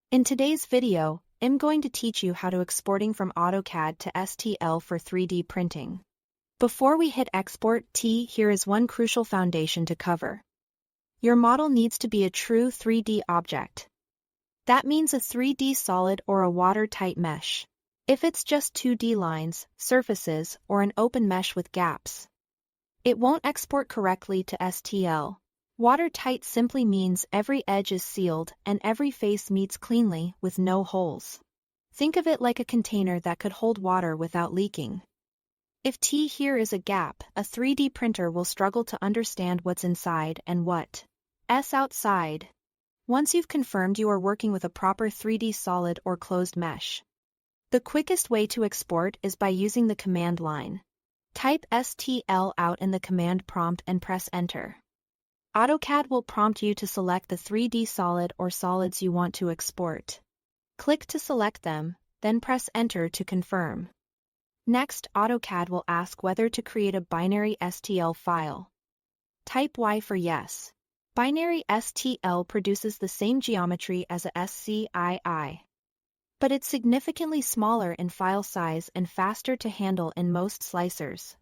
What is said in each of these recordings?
In today's video, I'm going to teach you how to exporting from AutoCAD to STL for 3D printing. Before we hit export, here is one crucial foundation to cover. Your model needs to be a true 3D object. That means a 3D solid or a watertight mesh. If it's just 2D lines, surfaces, or an open mesh with gaps, it won't export correctly to STL. Watertight simply means every edge is sealed and every face meets cleanly with no holes. Think of it like a container that could hold water without leaking. If here is a gap, a 3D printer will struggle to understand what's inside and what's outside. Once you've confirmed you are working with a proper 3D solid or closed mesh, the quickest way to export is by using the command line. Type STLOUT in the command prompt and press enter. AutoCAD will prompt you to select the 3D solid or solids you want to export. Click to select them, then press enter to confirm. Next, AutoCAD will ask whether to create a binary STL file. Type Y for yes. Binary STL produces the same geometry as a SCII, but it's significantly smaller in file size and faster to handle in most slicers,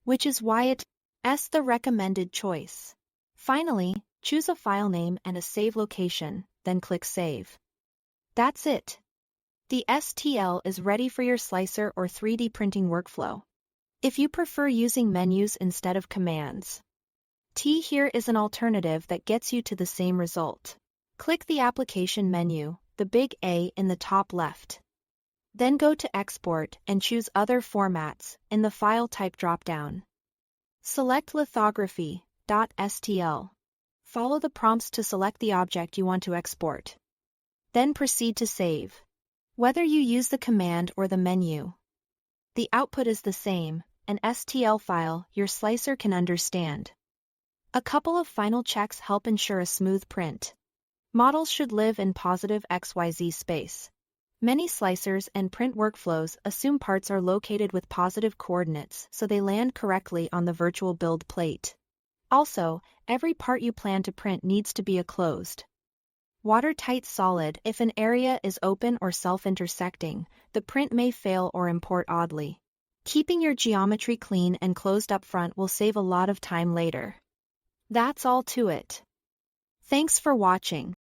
which is why it's the recommended choice. Finally, choose a file name and a save location, then click Save. That's it. The STL is ready for your slicer or 3D printing workflow. If you prefer using menus instead of commands, here is an alternative that gets you to the same result. Click the Application menu, the big A in the top left. Then go to Export and choose Other Formats in the File Type dropdown. Select lithography.stl. Follow the prompts to select the object you want to export. Then proceed to save. Whether you use the command or the menu, the output is the same, an STL file your slicer can understand. A couple of final checks help ensure a smooth print. Models should live in positive XYZ space. Many slicers and print workflows assume parts are located with positive coordinates so they land correctly on the virtual build plate. Also, every part you plan to print needs to be a closed, watertight solid. If an area is open or self-intersecting, the print may fail or import oddly. Keeping your geometry clean and closed up front will save a lot of time later. That's all to it. Thanks for watching.